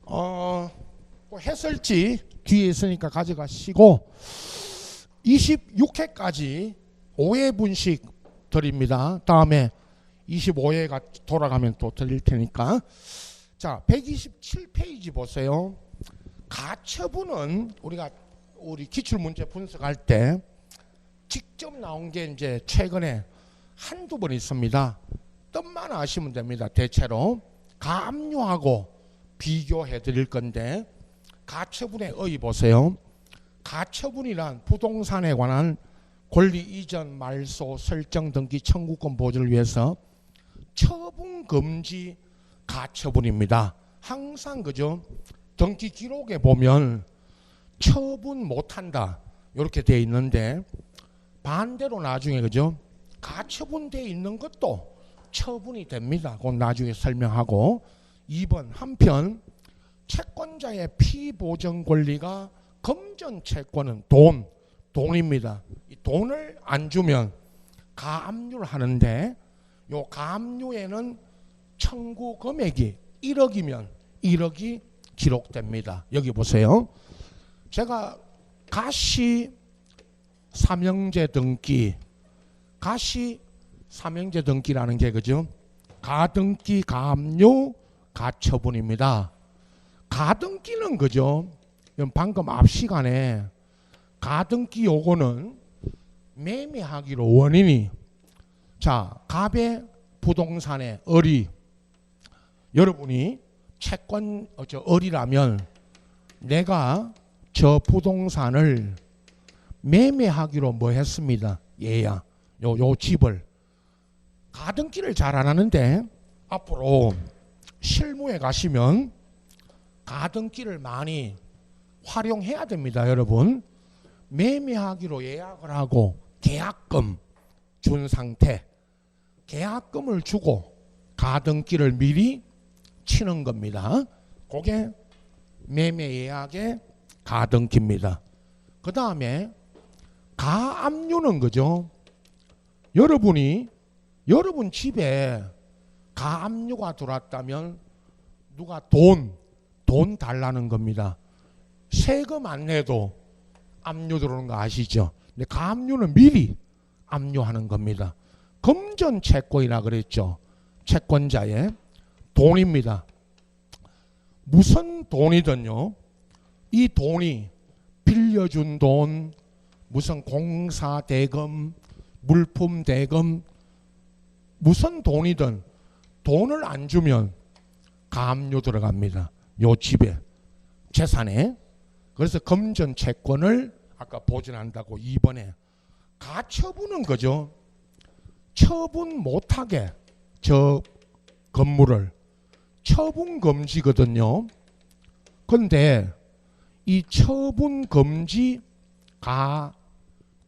뭐 했을지 뒤에 있으니까 가져가시고 26회까지 5회 분씩 드립니다. 다음에 25회가 돌아가면 또 드릴 테니까. 자, 127페이지 보세요. 가처분은 우리 기출문제 분석할 때 직접 나온 게 이제 최근에 한두 번 있습니다. 뜻만 아시면 됩니다. 대체로 가압류하고 비교해 드릴 건데, 가처분의 의의 보세요. 가처분이란 부동산에 관한 권리 이전, 말소, 설정 등기 청구권 보존을 위해서 처분 금지 가처분입니다. 항상 그죠? 등기 기록에 보면 처분 못한다 이렇게 돼 있는데, 반대로 나중에 그죠? 가처분돼 있는 것도 처분이 됩니다. 그건 나중에 설명하고. 2번, 한편 채권자의 피보전 권리가 금전 채권은 돈입니다. 이 돈을 안 주면 가압류를 하는데, 요 가압류에는 청구 금액이 1억이면 1억이 기록됩니다. 여기 보세요. 제가 가시 삼형제 등기, 가시 삼형제 등기라는 게 그죠? 가등기, 가압류, 가처분입니다. 가등기는 그죠? 방금 앞 시간에 가등기 요거는 매매하기로 원인이, 자, 갑의 부동산의 을이, 여러분이 채권 을이라면 내가 저 부동산을 매매하기로 뭐 했습니다. 얘야, 요 집을. 가등기를 잘 안 하는데 앞으로 실무에 가시면 가등기를 많이 활용해야 됩니다. 여러분, 매매하기로 예약을 하고 계약금 준 상태, 계약금을 주고 가등기를 미리 치는 겁니다. 그게 매매 예약의 가등기입니다. 그 다음에 가압류는 그죠? 여러분 집에 가압류가 들어왔다면 누가 돈 달라는 겁니다. 세금 안 내도 압류 들어오는 거 아시죠? 근데 가압류는 미리 압류하는 겁니다. 금전 채권이라 그랬죠. 채권자의 돈입니다. 무슨 돈이든요, 이 돈이 빌려준 돈, 무슨 공사 대금, 물품 대금, 무슨 돈이든 돈을 안 주면 가압류 들어갑니다. 요 집에, 재산에. 그래서 금전 채권을 아까 보존한다고. 2번에 가처분은 그죠? 처분 못하게 저 건물을 처분 금지거든요. 근데 이 처분 금지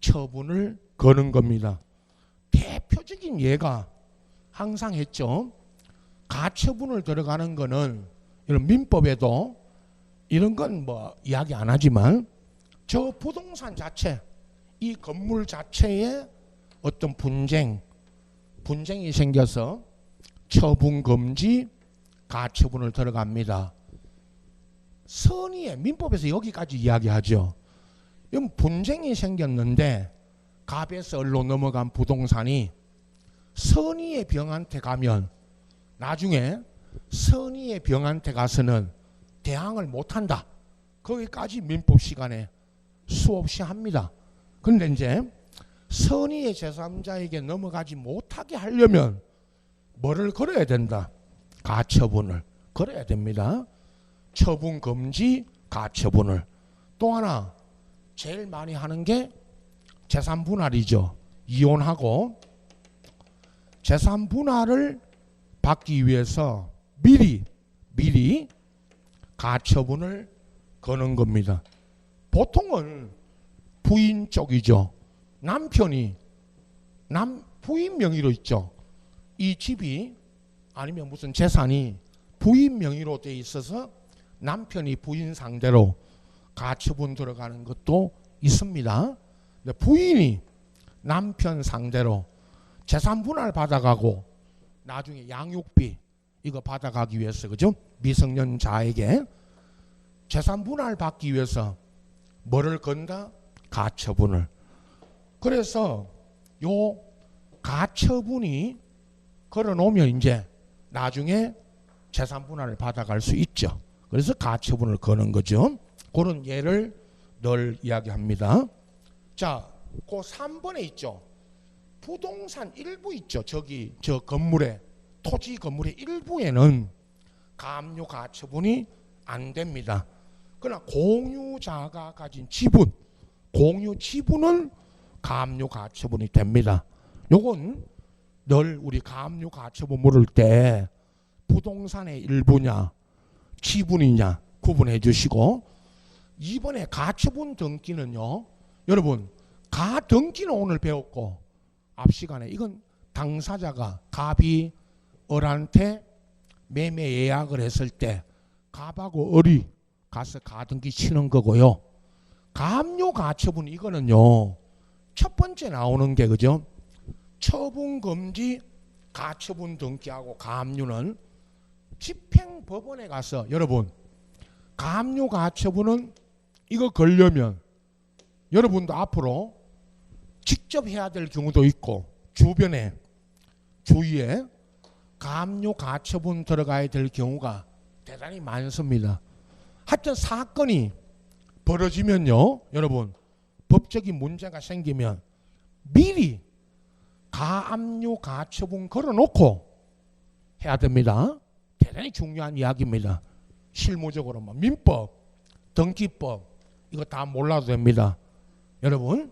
가처분을 거는 겁니다. 대표적인 예가 항상 했죠. 가처분을 들어가는 거는 이런 민법에도 이런 건 뭐 이야기 안 하지만, 저 부동산 자체, 이 건물 자체에 어떤 분쟁이 생겨서 처분 금지 가처분을 들어갑니다. 선의에, 민법에서 여기까지 이야기하죠. 이건 분쟁이 생겼는데 갑에서 을로 넘어간 부동산이 선의의 병한테 가면 나중에 선의의 병한테 가서는 대항을 못한다. 거기까지 민법 시간에 수없이 합니다. 그런데 이제 선의의 제3자에게 넘어가지 못하게 하려면 뭐를 걸어야 된다? 가처분을 걸어야 됩니다. 처분 금지 가처분을. 또 하나 제일 많이 하는 게 재산 분할이죠. 이혼하고 재산 분할을 받기 위해서 미리 가처분을 거는 겁니다. 보통은 부인 쪽이죠. 남편이 부인 명의로 있죠. 이 집이 아니면 무슨 재산이 부인 명의로 돼 있어서 남편이 부인 상대로 가처분 들어가는 것도 있습니다. 근데 부인이 남편 상대로 재산 분할 받아가고 나중에 양육비 이거 받아가기 위해서, 그죠? 미성년자에게 재산 분할 받기 위해서 뭐를 건다? 가처분을. 그래서 요 가처분이 걸어놓으면 이제 나중에 재산 분할을 받아갈 수 있죠. 그래서 가처분을 거는 거죠. 그런 예를 늘 이야기합니다. 자, 그 3번에 있죠. 부동산 일부 있죠. 저기 저 건물에 토지 건물의 일부에는 가압류 가처분이 안 됩니다. 그러나 공유자가 가진 지분, 공유 지분은 가압류 가처분이 됩니다. 요건 늘 우리 가압류 가처분 물을 때 부동산의 일부냐 지분이냐 구분해 주시고, 이번에 가처분 등기는요, 여러분 가등기는 오늘 배웠고 앞 시간에 이건 당사자가 갑이 을한테 매매 예약을 했을 때 갑하고 을이 가서 가등기 치는 거고요. 가압류 가처분 이거는요, 첫 번째 나오는 게 그죠? 처분금지 가처분 등기하고 가압류는 집행법원에 가서, 여러분 가압류 가처분은 이거 걸려면 여러분도 앞으로 직접 해야 될 경우도 있고 주변에 주위에 가압류 가처분 들어가야 될 경우가 대단히 많습니다. 하여튼 사건이 벌어지면요, 여러분 법적인 문제가 생기면 미리 가압류 가처분 걸어놓고 해야 됩니다. 대단히 중요한 이야기입니다. 실무적으로 뭐 민법, 등기법 이거 다 몰라도 됩니다. 여러분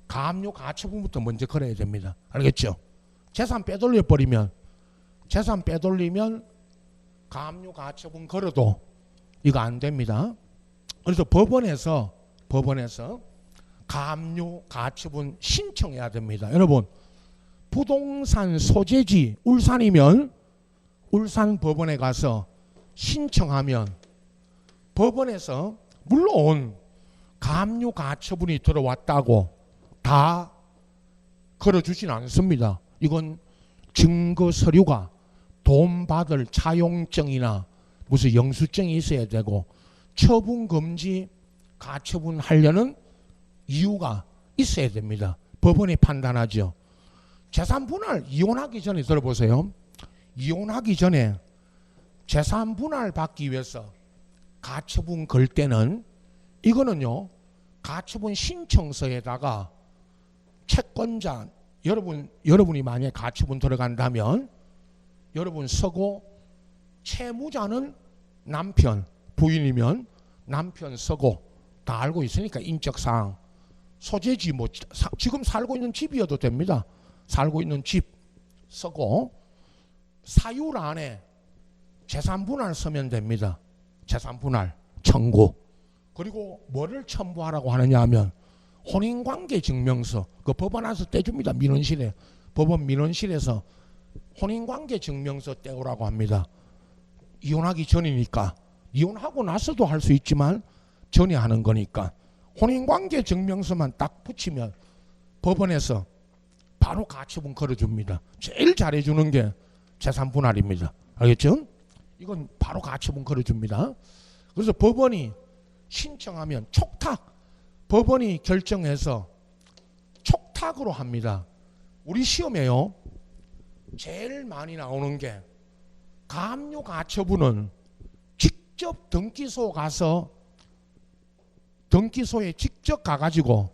가압류 가처분부터 먼저 걸어야 됩니다. 알겠죠? 재산 빼돌려 버리면, 재산 빼돌리면 가압류 가처분 걸어도 이거 안 됩니다. 그래서 법원에서 가압류 가처분 신청해야 됩니다. 여러분 부동산 소재지 울산이면 울산 법원에 가서 신청하면 법원에서 물론 가압류 가처분이 들어왔다고 다 걸어주진 않습니다. 이건 증거 서류가 돈 받을 차용증이나 무슨 영수증이 있어야 되고 처분금지 가처분 하려는 이유가 있어야 됩니다. 법원이 판단하죠. 재산분할 이혼하기 전에 들어보세요. 이혼하기 전에 재산분할 받기 위해서 가처분 걸 때는 이거는요, 가처분 신청서에다가 채권자, 여러분이 만약에 가처분 들어간다면 여러분 서고, 채무자는 남편, 부인이면 남편 서고 다 알고 있으니까 인적사항, 소재지 뭐 지금 살고 있는 집이어도 됩니다. 살고 있는 집 서고 사유를 안에 재산분할 서면 됩니다. 재산분할 청구. 그리고 뭐를 첨부하라고 하느냐 하면 혼인관계 증명서, 그 법원 와서 떼줍니다. 민원실에, 법원 민원실에서 혼인관계 증명서 떼오라고 합니다. 이혼하기 전이니까. 이혼하고 나서도 할 수 있지만 전에 하는 거니까 혼인관계 증명서만 딱 붙이면 법원에서 바로 가처분 걸어줍니다. 제일 잘해주는 게 재산분할입니다. 알겠죠? 이건 바로 가처분 걸어줍니다. 그래서 법원이 신청하면 촉탁, 법원이 결정해서 촉탁으로 합니다. 우리 시험에요, 제일 많이 나오는 게 가압류 가처분은 직접 등기소 가서 등기소에 직접 가가지고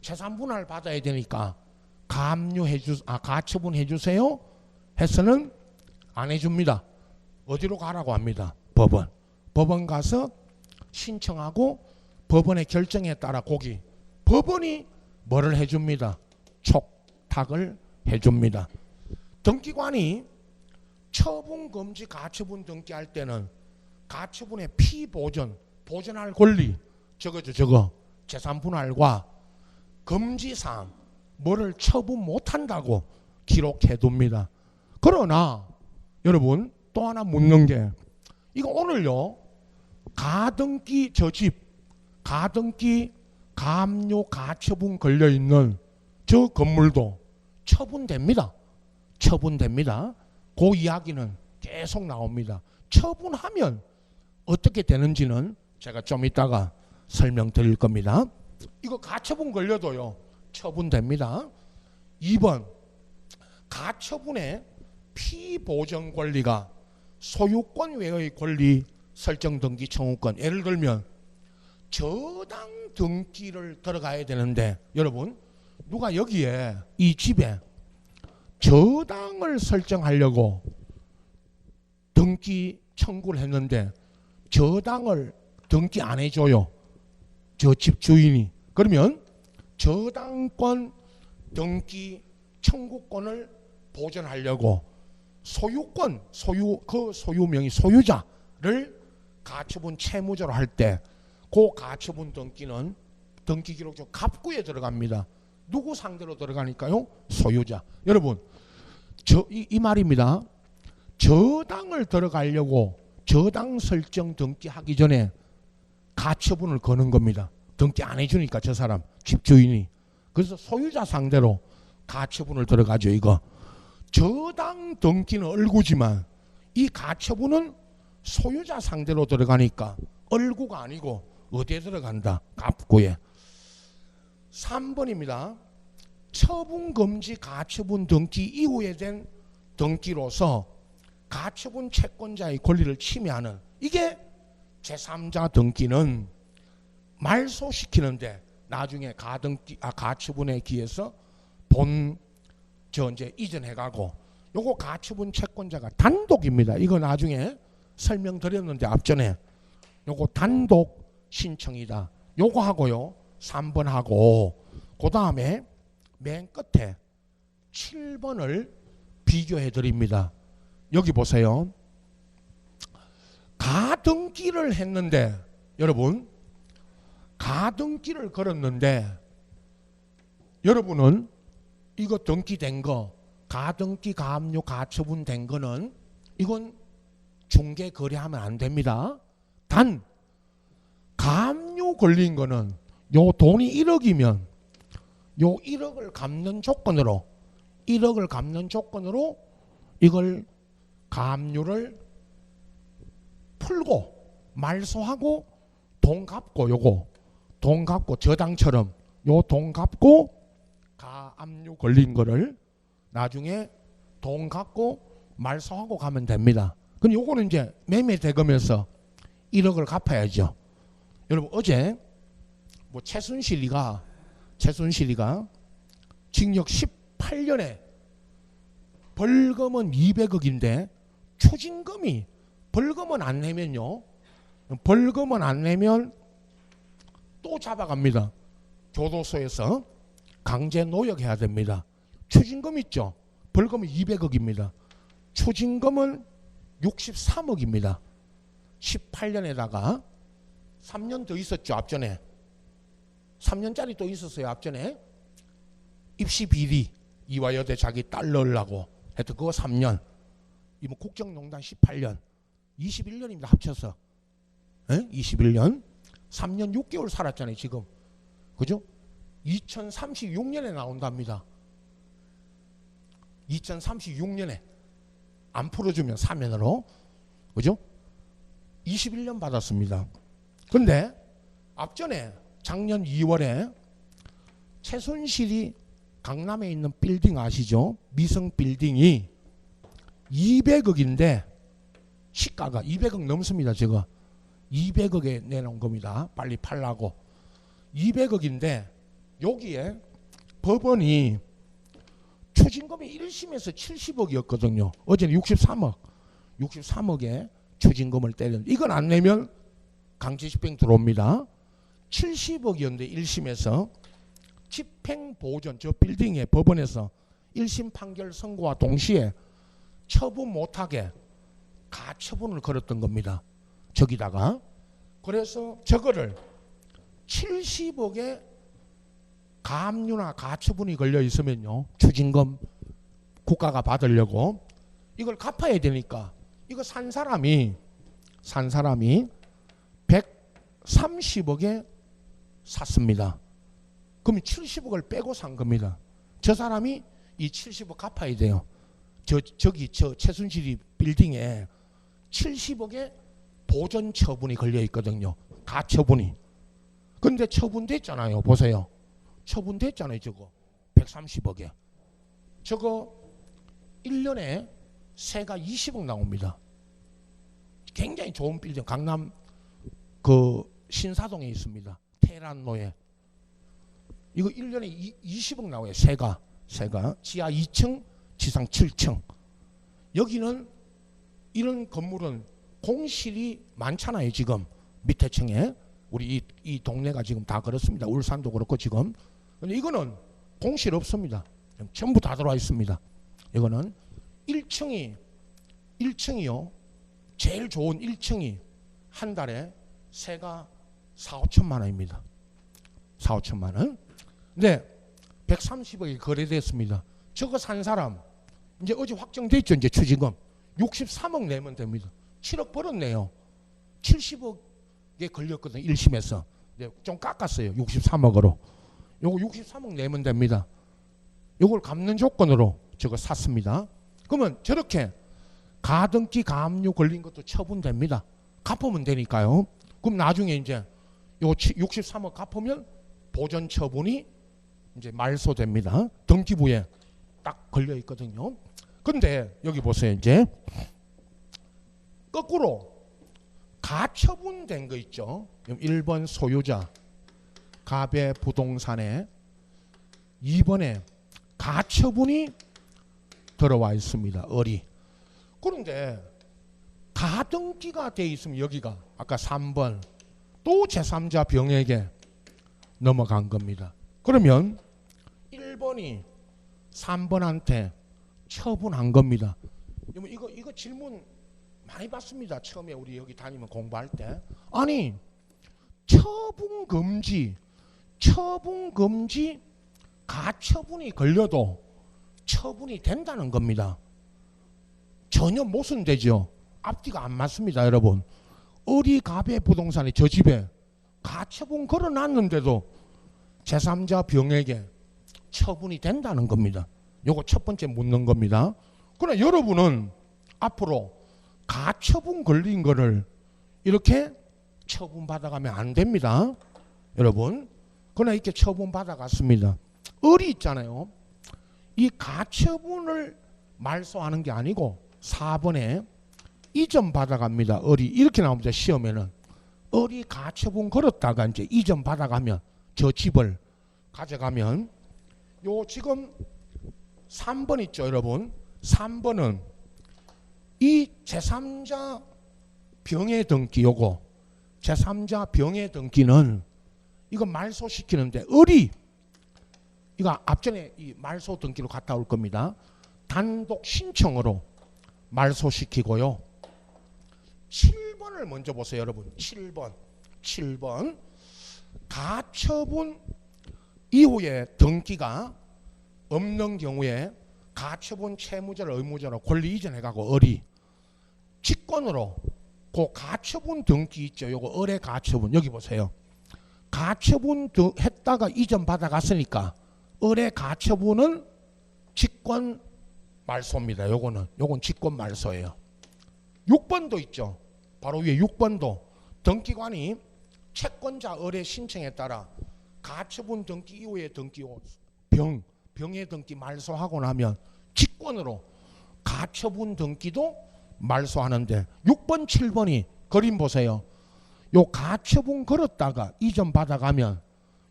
재산분할 받아야 되니까 가처분 해주세요 해서는 안 해줍니다. 어디로 가라고 합니다. 법원. 법원 가서 신청하고 법원의 결정에 따라 거기 법원이 뭐를 해줍니다. 촉탁을 해줍니다. 등기관이 처분금지 가처분 등기할 때는 가처분의 피보전, 보전할 권리, 저거 재산분할과 금지사항, 뭐를 처분 못한다고 기록해둡니다. 그러나 여러분 또 하나 묻는 게, 이거 오늘요 가등기 저 집, 가등기 가압류 가처분 걸려있는 저 건물도 처분됩니다. 처분됩니다. 그 이야기는 계속 나옵니다. 처분하면 어떻게 되는지는 제가 좀 이따가 설명드릴 겁니다. 이거 가처분 걸려도요 처분됩니다. 2번 가처분의 피보전 권리가 소유권 외의 권리 설정 등기 청구권. 예를 들면 저당 등기를 들어가야 되는데 여러분 누가 여기에 이 집에 저당을 설정하려고 등기 청구를 했는데 저당을 등기 안 해줘요. 저 집 주인이. 그러면 저당권 등기 청구권을 보전하려고 소유권, 그 소유명의 소유자를 가처분 채무자로 할 때 그 가처분 등기는 등기기록적 갑구에 들어갑니다. 누구 상대로 들어가니까요? 소유자. 여러분 이 말입니다. 저당을 들어가려고 저당 설정 등기하기 전에 가처분을 거는 겁니다. 등기 안 해주니까 저 사람 집주인이. 그래서 소유자 상대로 가처분을 들어가죠. 이거 저당 등기는 얼구지만 이 가처분은 소유자 상대로 들어가니까 얼구가 아니고 어디에 들어간다? 갑구에. 3번입니다. 처분금지 가처분 등기 이후에 된 등기로서 가처분 채권자의 권리를 침해하는 이게 제3자 등기는 말소시키는데 나중에 가처분에 기해서 이제 이전해가고 요거 가처분 채권자가 단독입니다. 이거 나중에 설명드렸는데 앞전에 요거 단독 신청이다. 요거 하고요 3번 하고 그 다음에 맨 끝에 7번을 비교해 드립니다. 여기 보세요. 가등기를 했는데 여러분 가등기를 걸었는데 여러분은 이거 등기된 거 가등기 가압류 가처분 된 거는 이건 중개 거래하면 안 됩니다. 단 가압류 걸린 거는 요 돈이 1억이면 요 1억을 갚는 조건으로 이걸 가압류를 풀고 말소하고 돈 갚고 요거 돈 갚고 저당처럼 요 돈 갚고 가압류 걸린 거를 나중에 돈 갚고 말소하고 가면 됩니다. 근데 요거는 이제 매매 대금에서 1억을 갚아야죠. 여러분 어제 뭐 최순실이가 징역 18년에 벌금은 200억인데 추징금이 벌금은 안 내면요. 벌금은 안 내면 또 잡아갑니다. 교도소에서 강제 노역해야 됩니다. 추징금 있죠. 벌금은 200억입니다. 추징금은 63억입니다. 18년에다가 3년 더 있었죠. 앞전에 3년짜리 또 있었어요. 앞전에 입시 비리 이화여대 자기 딸 넣으려고 하여튼 그거 3년. 이번 국정농단 18년 21년입니다. 합쳐서 21년 3년 6개월 살았잖아요. 지금 그죠? 2036년에 나온답니다. 2036년에 안 풀어주면 사면으로 그죠? 21년 받았습니다. 근데 앞전에 작년 2월에 최순실이 강남에 있는 빌딩 아시죠? 미성 빌딩이 200억인데 시가가 200억 넘습니다. 제가 200억에 내놓은 겁니다. 빨리 팔라고 200억인데 여기에 법원이 추징금이 1심에서 70억이었거든요. 어제는 63억에 추징금을 때렸는데 이건 안 내면 강제집행 들어옵니다. 70억이었는데 1심에서 집행보전 저 빌딩에 법원에서 1심 판결 선고와 동시에 처분 못하게 가처분을 걸었던 겁니다. 저기다가 그래서 저거를 70억에 가압류나 가처분이 걸려 있으면요 추징금 국가가 받으려고 이걸 갚아야 되니까 이거 산 사람이 130억에 샀습니다. 그럼 70억을 빼고 산 겁니다. 저 사람이 이 70억 갚아야 돼요. 저 최순실이 빌딩에 70억의 보전 처분이 걸려 있거든요. 가처분이. 근데 처분됐잖아요. 보세요. 처분됐잖아요. 저거 130억에. 저거 1년에 세가 20억 나옵니다. 굉장히 좋은 빌딩. 강남 그 신사동에 있습니다. 테란로에. 이거 1년에 20억 나와요. 세가 지하 2층 지상 7층. 여기는 이런 건물은 공실이 많잖아요. 지금 밑에 층에 우리 이 동네가 지금 다 그렇습니다. 울산도 그렇고 지금. 근데 이거는 공실 없습니다. 전부 다 들어와 있습니다. 이거는 1층이요. 제일 좋은 1층이 한 달에 세가 4, 5천만 원입니다. 4, 5천만 원. 근데 130억이 거래됐습니다. 저거 산 사람 이제 어제 확정됐죠. 이제 추징금 63억 내면 됩니다. 7억 벌었네요. 70억에 걸렸거든요. 1심에서. 좀 깎았어요. 63억으로. 요거 63억 내면 됩니다. 요걸 갚는 조건으로 저거 샀습니다. 그러면 저렇게 가등기 가압류 걸린 것도 처분됩니다. 갚으면 되니까요. 그럼 나중에 이제 요 63억 갚으면 보전 처분이 이제 말소됩니다. 등기부에 딱 걸려 있거든요. 근데 여기 보세요. 이제 거꾸로 가처분된 거 있죠. 1번 소유자 갑의 부동산에 2번에 가처분이 들어와 있습니다. 을이. 그런데 가등기가 돼 있으면 여기가 아까 3번 또 제3자 병에게 넘어간 겁니다. 그러면 1번이 3번한테 처분한 겁니다. 이거 질문 많이 받습니다. 처음에 우리 여기 다니면 공부할 때. 아니 처분 금지 가처분이 걸려도 처분이 된다는 겁니다. 전혀 모순되죠. 앞뒤가 안 맞습니다. 여러분. 을이 갑의 부동산에 저 집에 가처분 걸어놨는데도 제3자 병에게 처분이 된다는 겁니다. 요거 첫 번째 묻는 겁니다. 그러나 여러분은 앞으로 가처분 걸린 거를 이렇게 처분받아가면 안 됩니다. 여러분. 그러나 이렇게 처분받아갔습니다. 을이 있잖아요. 이 가처분을 말소하는 게 아니고 4번에 이전 받아갑니다. 을이 이렇게 나옵니다. 시험에는. 을이 가처분 걸었다가 이제 이전 받아가면 저 집을 가져가면 요 지금 3번 있죠. 여러분. 3번은 이 제3자 병의 등기 요거 제3자 병의 등기는 이거 말소시키는데 을이 이거 앞전에 이 말소 등기로 갔다 올 겁니다. 단독 신청으로 말소시키고요. 7번을 먼저 보세요. 여러분. 7번 가처분 이후에 등기가 없는 경우에 가처분 채무자를 의무자로 권리 이전해가고 을이 직권으로 그 가처분 등기 있죠. 요거 을의 가처분 여기 보세요. 가처분 했다가 이전 받아갔으니까 을의 가처분은 직권 말소입니다. 요건 직권 말소예요. 6번도 있죠. 바로 위에 6번도 등기관이 채권자 을의 신청에 따라 가처분 등기 이후의 등기 병의 등기 말소하고 나면 직권으로 가처분 등기도 말소하는데 6번 7번이 그림 보세요. 요 가처분 걸었다가 이전 받아가면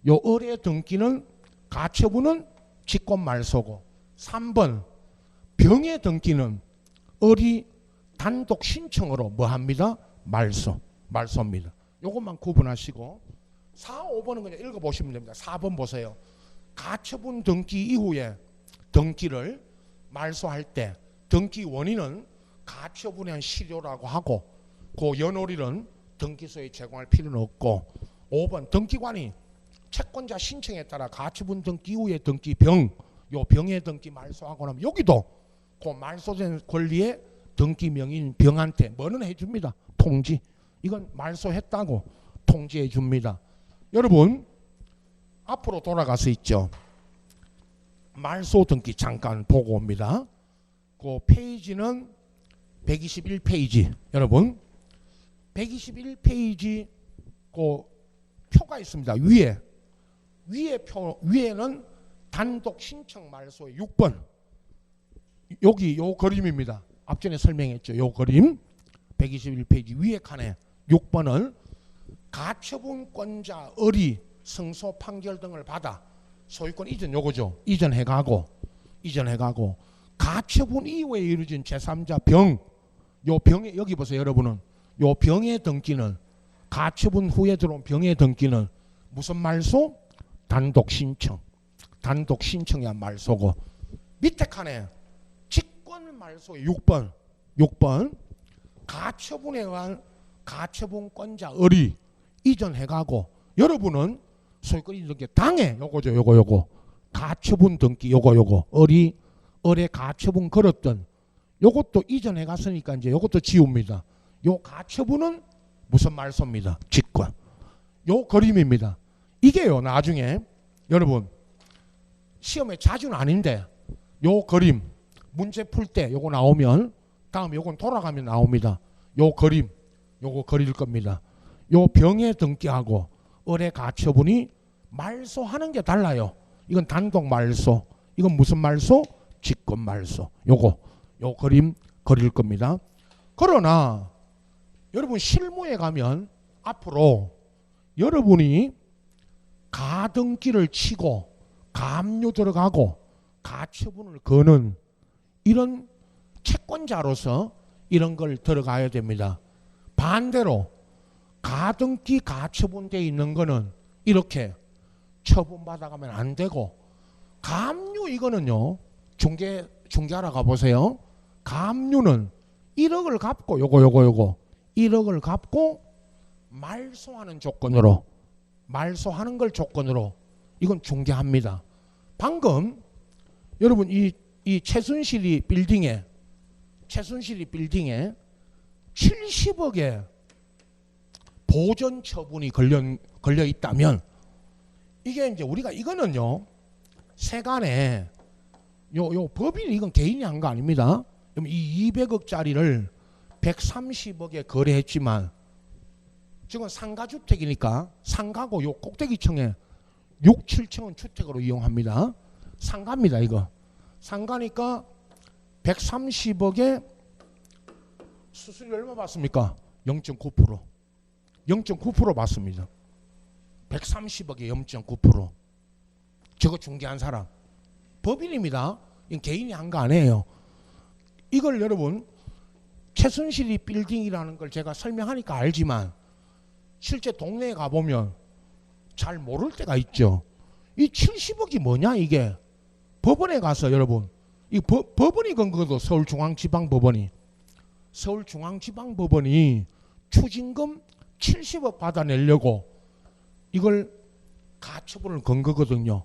요 을의 등기는 가처분은 직권 말소고 3번 병의 등기는 을이 단독 신청으로 뭐 합니다? 말소입니다. 요것만 구분하시고 4, 5번은 그냥 읽어보시면 됩니다. 4번 보세요. 가처분 등기 이후에 등기를 말소할 때 등기 원인은 가처분에 한 실효라고 하고 그 연월일은 등기소에 제공할 필요는 없고 5번 등기관이 채권자 신청에 따라 가처분 등기 이후에 등기 요 병의 등기 말소하고 나면 여기도 그 말소된 권리의 등기 명인 병한테 뭐는 해줍니다. 통지. 이건 말소했다고 통지해 줍니다. 여러분 앞으로 돌아가서 있죠. 말소 등기 잠깐 보고 옵니다. 그 페이지는 121페이지. 여러분 121페이지 그 표가 있습니다. 위에 표 위에는 단독 신청 말소의 6번. 여기 요 그림입니다. 앞전에 설명했죠. 요 그림 121페이지 위에 칸에 6번을 가처분권자 을이 승소 판결 등을 받아 소유권 이전 요거죠. 이전해가고 가처분 이후에 이루어진 제3자 병, 요 병에 여기 보세요. 여러분은 요 병의 등기는 가처분 후에 들어온 병의 등기는 무슨 말소? 단독 신청이야 말소고. 밑에 칸에 직권 말소의 6번 가처분에 의한 가처분권자 을이 이전해가고 여러분은 소유권 이전 등기 당해 요거죠. 요거 가처분 등기 요거 을의 가처분 걸었던 요것도 이전해갔으니까 이제 요것도 지웁니다. 요 가처분은 무슨 말소입니다. 직권. 요 그림입니다. 이게요 나중에 여러분 시험에 자주는 아닌데 요 그림 문제 풀 때 요거 나오면 다음에 요건 돌아가면 나옵니다. 요 그림 요거 그릴 겁니다. 요 병의 등기하고 을의 가처분이 말소하는 게 달라요. 이건 단독 말소, 이건 무슨 말소? 직권 말소. 요 그림 그릴 겁니다. 그러나 여러분 실무에 가면 앞으로 여러분이 가등기를 치고 가압류 들어가고 가처분을 거는 이런 채권자로서 이런 걸 들어가야 됩니다. 반대로 가등기 가처분돼 있는 거는 이렇게 처분받아가면 안 되고 가압류 이거는요 중개하러 가보세요. 가압류는 1억을 갚고 요거 1억을 갚고 말소하는 걸 조건으로 이건 중개합니다. 방금 여러분 이 최순실이 빌딩에 70억의 보전 처분이 걸려 있다면 이게 이제 우리가 이거는요 세간에 요 법인이 이건 개인이 한 거 아닙니다. 이 200억짜리를 130억에 거래했지만 지금 상가주택이니까 상가고 요 꼭대기층에 6, 7층은 주택으로 이용합니다. 상가입니다 이거. 상가니까 130억에 수수료 얼마 받습니까? 0.9%. 0.9% 받습니다. 130억에 0.9%. 저거 중개한 사람. 법인입니다. 이건 개인이 한 거 아니에요. 이걸 여러분 최순실이 빌딩이라는 걸 제가 설명하니까 알지만 실제 동네에 가보면 잘 모를 때가 있죠. 이 70억이 뭐냐 이게. 법원에 가서 여러분 이 법원이 건 거도 서울중앙지방법원이 추징금 70억 받아내려고 이걸 가처분을 건 거거든요.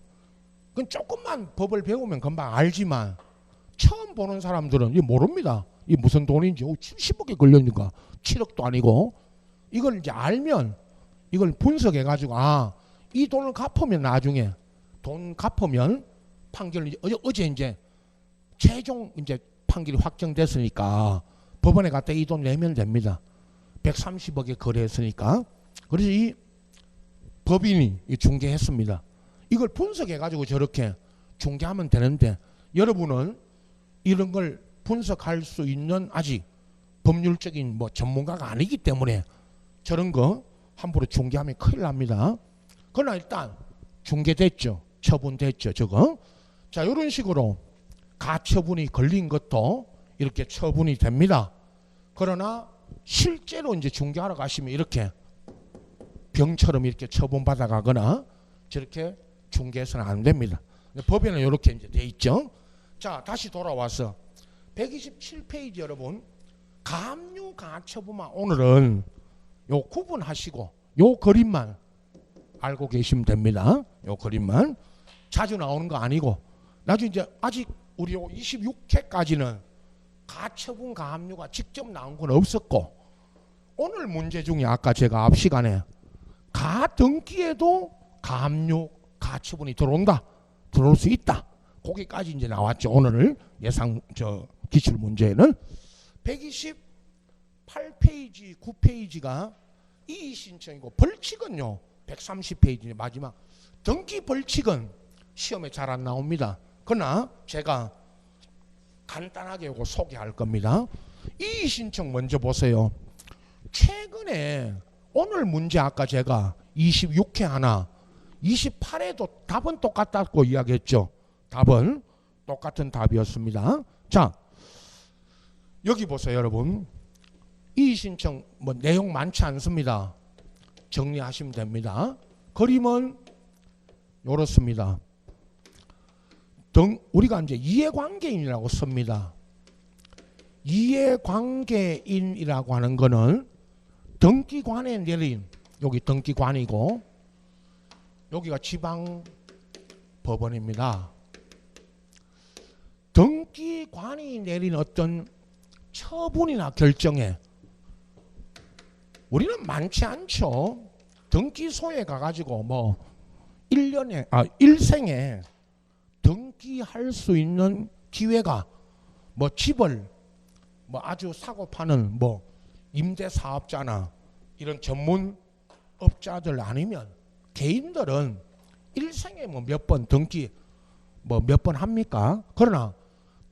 그건 조금만 법을 배우면 금방 알지만 처음 보는 사람들은 이게 모릅니다. 이 무슨 돈인지 70억에 걸렸니까 7억도 아니고 이걸 이제 알면 이걸 분석해 가지고 이 돈을 갚으면 나중에 돈 갚으면 판결이 어제 이제 최종 이제 판결이 확정됐으니까 법원에 갔다 이 돈 내면 됩니다. 130억에 거래했으니까. 그래서 이 법인이 중개했습니다. 이걸 분석해 가지고 저렇게 중개하면 되는데 여러분은 이런 걸 분석할 수 있는 아직 법률적인 뭐 전문가가 아니기 때문에 저런 거 함부로 중개하면 큰일 납니다. 그러나 일단 중개됐죠. 처분됐죠. 저거. 자, 이런 식으로 가처분이 걸린 것도 이렇게 처분이 됩니다. 그러나 실제로 이제 중개하러 가시면 이렇게 병처럼 이렇게 처분받아 가거나 저렇게 중개해서는 안 됩니다. 법에는 이렇게 이제 돼 있죠. 자, 다시 돌아와서 127페이지 여러분 가압류 가처분만 오늘은 요 구분하시고 요 그림만 알고 계시면 됩니다. 요 그림만 자주 나오는 거 아니고 나중에 이제 아직 우리 요 26회까지는 가처분 가압류가 직접 나온 건 없었고 오늘 문제 중에 아까 제가 앞 시간에 가등기에도 가압류 가처분이 들어올 수 있다. 거기까지 이제 나왔죠. 오늘 예상 기출 문제는 128페이지 9페이지가 이의 신청이고 벌칙은요 130페이지 마지막 등기 벌칙은 시험에 잘 안 나옵니다. 그러나 제가 간단하게 이거 소개할 겁니다. 이의 신청 먼저 보세요. 최근에 오늘 문제 아까 제가 26회 하나 28회도 답은 똑같다고 이야기했죠. 답은 똑같은 답이었습니다. 자, 여기 보세요 여러분. 이의 신청 뭐 내용 많지 않습니다. 정리하시면 됩니다. 그림은 이렇습니다. 우리가 이제 이해관계인이라고 씁니다. 이해관계인이라고 하는 거는 등기관에 내린, 여기 등기관이고 여기가 지방법원입니다. 등기관이 내린 어떤 처분이나 결정에 우리는 많지 않죠. 등기소에 가가지고 뭐 1생에 등기할 수 있는 기회가 뭐 집을 뭐 아주 사고 파는 뭐 임대사업자나 이런 전문업자들 아니면 개인들은 일생에 뭐 몇 번 등기 뭐 몇 번 합니까? 그러나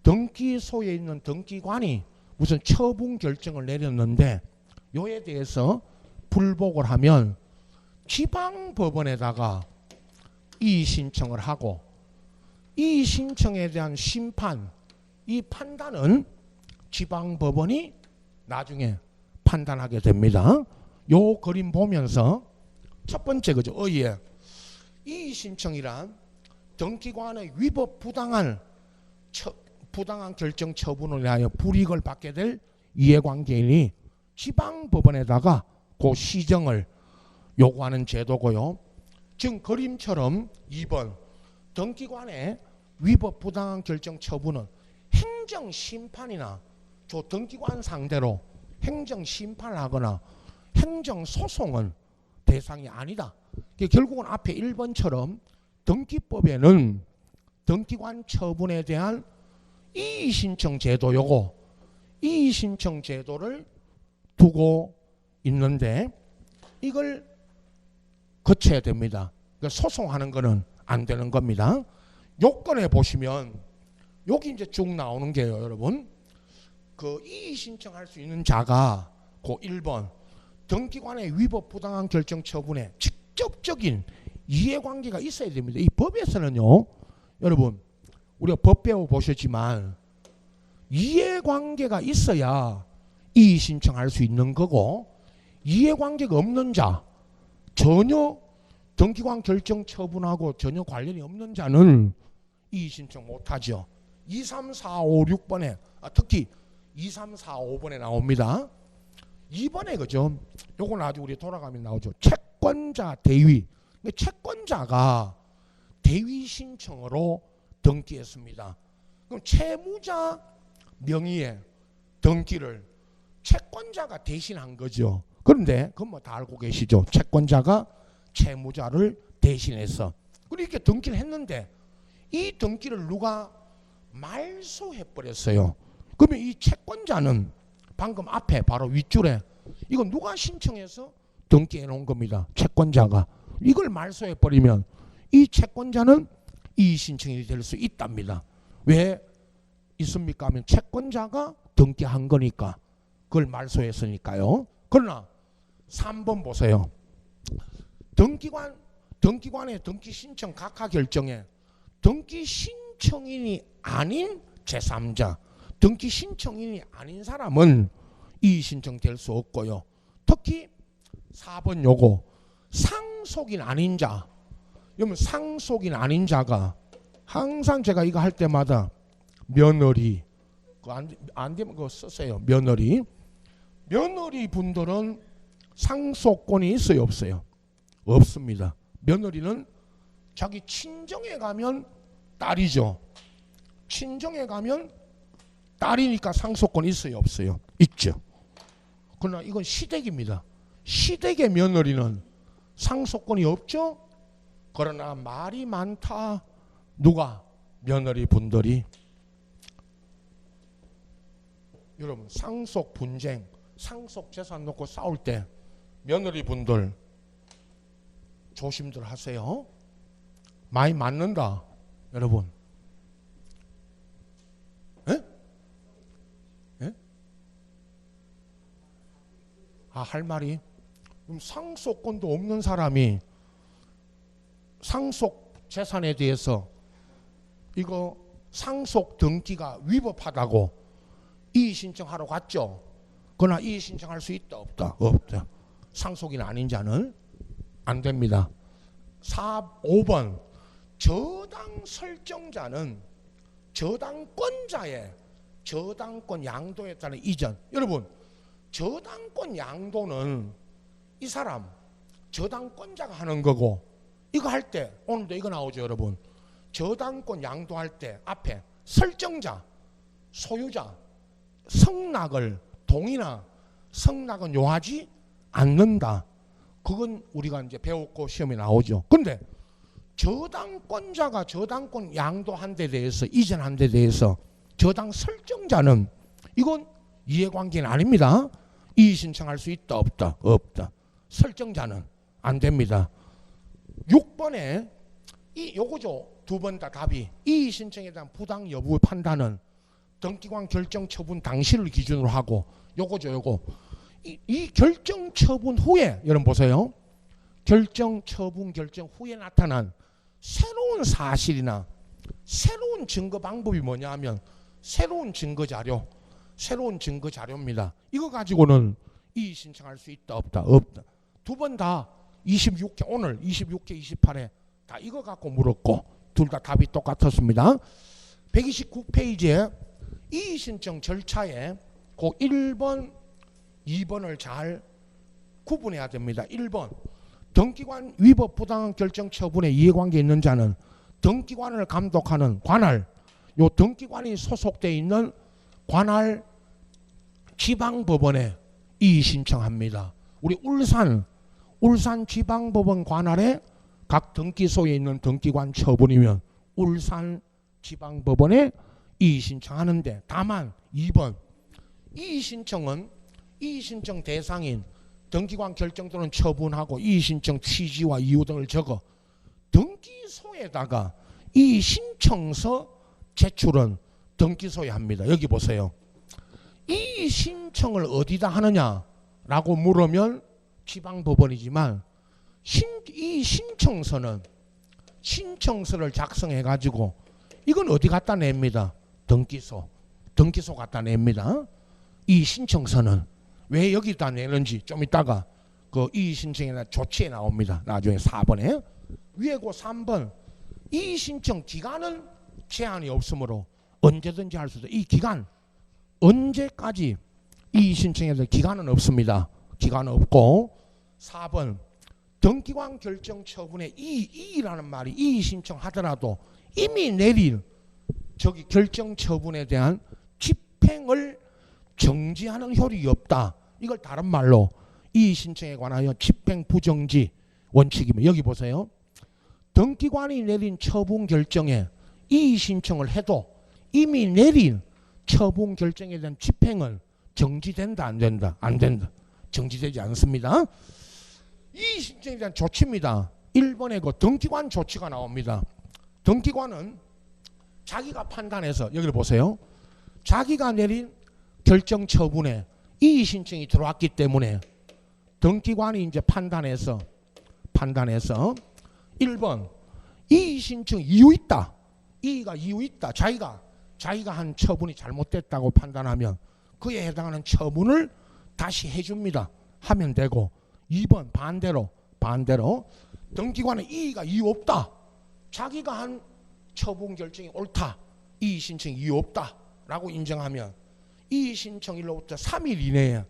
등기소에 있는 등기관이 무슨 처분 결정을 내렸는데 요에 대해서 불복을 하면 지방법원에다가 이의 신청을 하고 이의 신청에 대한 심판, 이 판단은 지방법원이 나중에 판단하게 됩니다. 요 그림 보면서 첫 번째 그죠. 이의 신청이란 등기관의 위법 부당한 결정 처분을 위하여 불이익을 받게 될 이해관계인이 지방법원에다가 그 시정을 요구하는 제도고요. 지금 그림처럼 2번 등기관의 위법 부당한 결정 처분은 행정심판이나 저 등기관 상대로 행정심판을 하거나 행정소송은 대상이 아니다. 결국은 앞에 1번처럼 등기법에는 등기관 처분에 대한 이의 신청 제도 요거 이의 신청 제도를 두고 있는데 이걸 거쳐야 됩니다. 그러니까 소송하는 거는 안 되는 겁니다. 요건에 보시면 여기 이제 쭉 나오는 게요, 여러분. 그 이의 신청할 수 있는 자가 그 1번 등기관의 위법 부당한 결정 처분에 직접적인 이해관계가 있어야 됩니다. 이 법에서는요, 여러분 우리가 법 배워 보셨지만 이해관계가 있어야 이의 신청할 수 있는 거고 이해관계가 없는 자, 전혀 등기관 결정 처분하고 전혀 관련이 없는 자는 이의 신청 못하죠. 2, 3, 4, 5, 6번에 특히 2, 3, 4, 5번에 나옵니다. 2번에 그죠? 요건 아주 우리 돌아가면 나오죠. 채권자 대위. 채권자가 대위 신청으로 등기했습니다. 그럼 채무자 명의의 등기를 채권자가 대신한 거죠. 그런데 그건 뭐 다 알고 계시죠. 채권자가 채무자를 대신해서 그렇게 등기를 했는데 이 등기를 누가 말소해 버렸어요. 그러면 이 채권자는 방금 앞에 바로 윗줄에 이건 누가 신청해서 등기해 놓은 겁니다. 채권자가. 이걸 말소해 버리면 이 채권자는 이의 신청이 될 수 있답니다. 왜 있습니까? 하면 채권자가 등기한 거니까. 그걸 말소했으니까요. 그러나 3번 보세요. 등기관의 등기 신청 각하 결정에 등기 신청인이 아닌 제3자, 등기 신청인이 아닌 사람은 이의 신청될 수 없고요. 특히 4번 요거 상속인 아닌 자. 여러분 상속인 아닌 자가 항상 제가 이거 할 때마다 며느리 안 되면 그거 쓰세요. 며느리 분들은 상속권이 있어요, 없어요? 없습니다. 며느리는 자기 친정에 가면 딸이죠. 친정에 가면 딸이니까 상속권이 있어요, 없어요? 있죠. 그러나 이건 시댁입니다. 시댁의 며느리는 상속권이 없죠. 그러나 말이 많다. 누가? 며느리 분들이. 여러분 상속 분쟁, 상속 재산 놓고 싸울 때 며느리분들 조심들 하세요. 많이 맞는다 여러분. 에? 에? 할 말이 그럼 상속권도 없는 사람이 상속 재산에 대해서 이거 상속 등기가 위법하다고 이의 신청하러 갔죠. 그러나 이의 신청할 수 있다 없다? 없다. 상속인 아닌 자는 안 됩니다. 5번 저당 설정자는 저당권자의 저당권 양도에 따른 이전. 여러분 저당권 양도는 이 사람 저당권자가 하는 거고, 이거 할 때 오늘도 이거 나오죠 여러분. 저당권 양도할 때 앞에 설정자, 소유자, 성낙을 동의나 성낙은 요하지 않는다. 그건 우리가 이제 배웠고 시험에 나오죠. 근데 저당권자가 저당권 양도한 데 대해서 이전한 데 대해서 저당 설정자는 이건 이해관계는 아닙니다. 이의 신청할 수 있다 없다? 없다. 설정자는 안 됩니다. 6번에 요거죠. 두 번 다 답이 이의 신청에 대한 부당 여부의 판단은 등기관 결정 처분 당시를 기준으로 하고, 요거죠 요거. 이 결정 처분 후에 여러분 보세요. 결정 처분 결정 후에 나타난 새로운 사실이나 새로운 증거 방법이 뭐냐 하면 새로운 증거 자료입니다. 이거 가지고는 이의 신청할 수 있다 없다? 없다. 두 번 다 26회 오늘 26회 28회 다 이거 갖고 물었고 둘 다 답이 똑같았습니다. 129페이지에 이의 신청 절차에 그 1번 2번을 잘 구분해야 됩니다. 1번 등기관 위법 부당한 결정 처분에 이해관계 있는 자는 등기관을 감독하는 관할, 요 등기관이 소속되어 있는 관할 지방법원에 이의 신청합니다. 우리 울산 지방법원 관할에 각 등기소에 있는 등기관 처분이면 울산 지방법원에 이의 신청하는데, 다만 2번 이의 신청은 이의 신청 대상인 등기관 결정 또는 처분하고 이의 신청 취지와 이유 등을 적어 등기소에다가 이의 신청서 제출은 등기소에 합니다. 여기 보세요. 이의 신청을 어디다 하느냐라고 물으면 지방법원이지만 이 신청서는 신청서를 작성해 가지고 이건 어디 갖다 냅니다. 등기소 갖다 냅니다. 이 신청서는 왜 여기다 내는지 좀 이따가 그 이의 신청이나 조치에 나옵니다. 나중에 4번에. 위에 그 3번 이의 신청 기간은 제한이 없으므로 언제든지 할 수 있다. 이 기간 언제까지 이의 신청에 대한 기간은 없습니다. 기간은 없고. 4번 등기관 결정 처분에 이의라는 말이 이의 신청하더라도 이미 내린 저기 결정 처분에 대한 집행을 정지하는 효력이 없다. 이걸 다른 말로 이의 신청에 관하여 집행 부정지 원칙이면, 여기 보세요. 등기관이 내린 처분 결정에 이의 신청을 해도 이미 내린 처분 결정에 대한 집행은 정지된다 안 된다? 안 된다. 정지되지 않습니다. 이의 신청에 대한 조치입니다. 1번에 그 등기관 조치가 나옵니다. 등기관은 자기가 판단해서, 여기를 보세요. 자기가 내린 결정 처분에 이의 신청이 들어왔기 때문에 등기관이 이제 판단해서 1번 이의 신청 이유 있다. 이의가 이유 있다. 자기가 한 처분이 잘못됐다고 판단하면 그에 해당하는 처분을 다시 해줍니다. 하면 되고, 2번 반대로 등기관은 이의가 이유 없다. 자기가 한 처분 결정이 옳다. 이의 신청 이유 없다 라고 인정하면 이의 신청일로부터 3일 이내에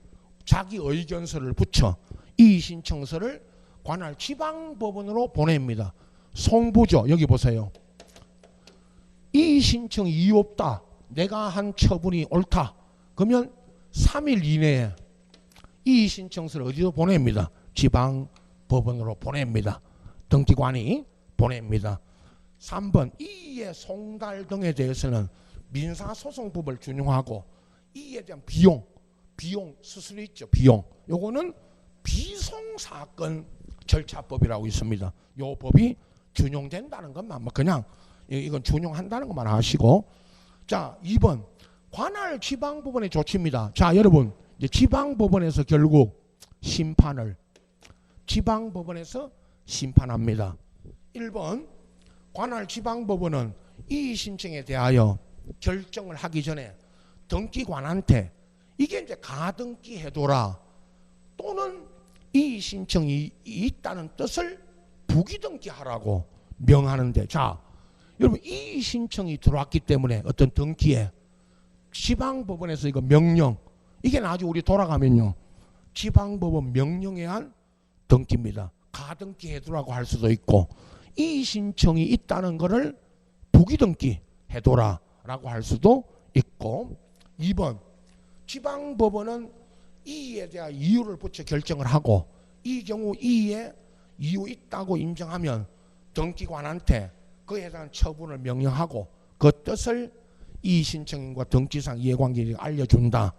자기 의견서를 붙여 이의 신청서를 관할 지방법원으로 보냅니다. 송부죠. 여기 보세요. 이의 신청 이유 없다. 내가 한 처분이 옳다. 그러면 3일 이내에 이의 신청서를 어디로 보냅니다. 지방법원으로 보냅니다. 등기관이 보냅니다. 3번 이의의 송달 등에 대해서는 민사소송법을 준용하고 이의에 대한 비용 수수료 있죠. 비용. 요거는 비송사건 절차법이라고 있습니다. 요 법이 준용된다는 것만 뭐 그냥 이건 준용한다는 것만 아시고, 자 2번 관할 지방법원의 조치입니다. 자 여러분 이제 지방법원에서 결국 지방법원에서 심판합니다. 1번 관할 지방법원은 이의 신청에 대하여 결정을 하기 전에 등기관한테 이게 이제 가등기 해둬라 또는 이의 신청이 있다는 뜻을 부기등기하라고 명하는데, 자 여러분 이의 신청이 들어왔기 때문에 어떤 등기에 지방법원에서 이거 명령, 이게 나중에 우리 돌아가면요 지방법원 명령에 한 등기입니다. 가등기 해두라고 할 수도 있고 이의 신청이 있다는 것을 부기등기 해둬라 라고 할 수도 있고, 2번 지방법원은 이의에 대한 이유를 붙여 결정을 하고 이 경우 이의에 이유 있다고 인정하면 등기관한테 그에 해당한 처분을 명령하고 그 뜻을 이의 신청인과 등기상 이해관계인에게 알려준다.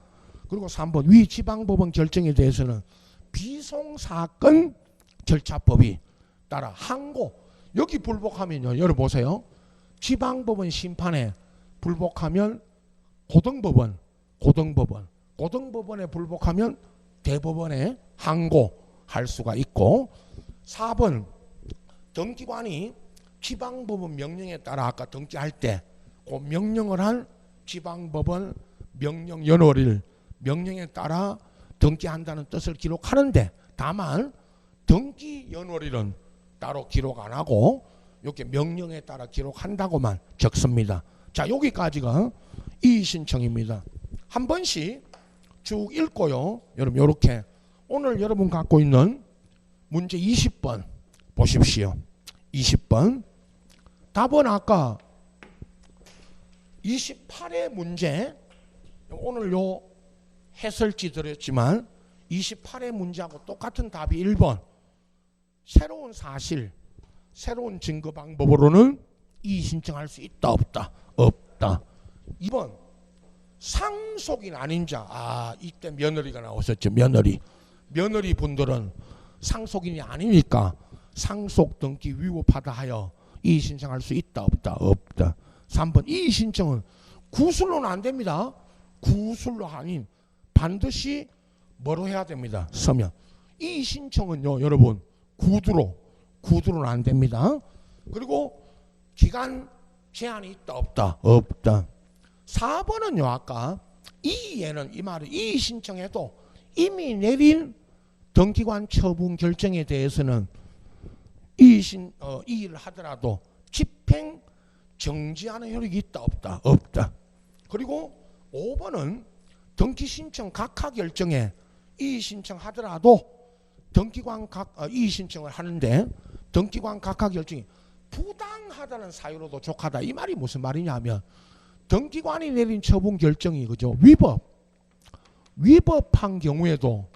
그리고 3번 위 지방법원 결정에 대해서는 비송사건 절차법이 따라 항고, 여기 불복하면요 여러분 보세요, 지방법원 심판에 불복하면 고등법원에 불복하면 대법원에 항고할 수가 있고, 4번 등기관이 지방법원 명령에 따라 아까 등기할 때 그 명령을 한 지방법원 명령 연월일 명령에 따라 등기한다는 뜻을 기록하는데, 다만 등기 연월일은 따로 기록 안 하고 이렇게 명령에 따라 기록한다고만 적습니다. 자 여기까지가 이의 신청입니다. 한 번씩 쭉 읽고요 여러분 이렇게 오늘 여러분 갖고 있는 문제 20번 보십시오. 20번 답은 아까 28의 문제, 오늘 요 해설지 드렸지만 28의 문제하고 똑같은 답이 1번 새로운 사실, 새로운 증거 방법으로는 이의 신청할 수 있다 없다? 없다. 2번 상속인 아닌 자, 이때 며느리가 나왔었죠. 며느리 분들은 상속인이 아니니까 상속 등기 위법하다 하여 이의 신청할 수 있다 없다? 없다. 3번 이의 신청은 구술로는 안 됩니다. 구술로 아닌 반드시 뭐로 해야 됩니다. 서면. 이의 신청은요 여러분 구두로는 안 됩니다. 그리고 기간 제한이 있다 없다? 없다. 4번은요 아까 이의에는 이 말은 이의 신청해도 이미 내린 등기관 처분 결정에 대해서는 이의를 하더라도 집행 정지하는 효력이 있다 없다? 없다. 그리고 5번은 등기 신청 각하 결정에 이의 신청하더라도 등기관 이의 신청을 하는데 등기관 각하 결정이 부당하다는 사유로도 족하다. 이 말이 무슨 말이냐면 등기관이 내린 처분 결정이 그죠 위법한 경우에도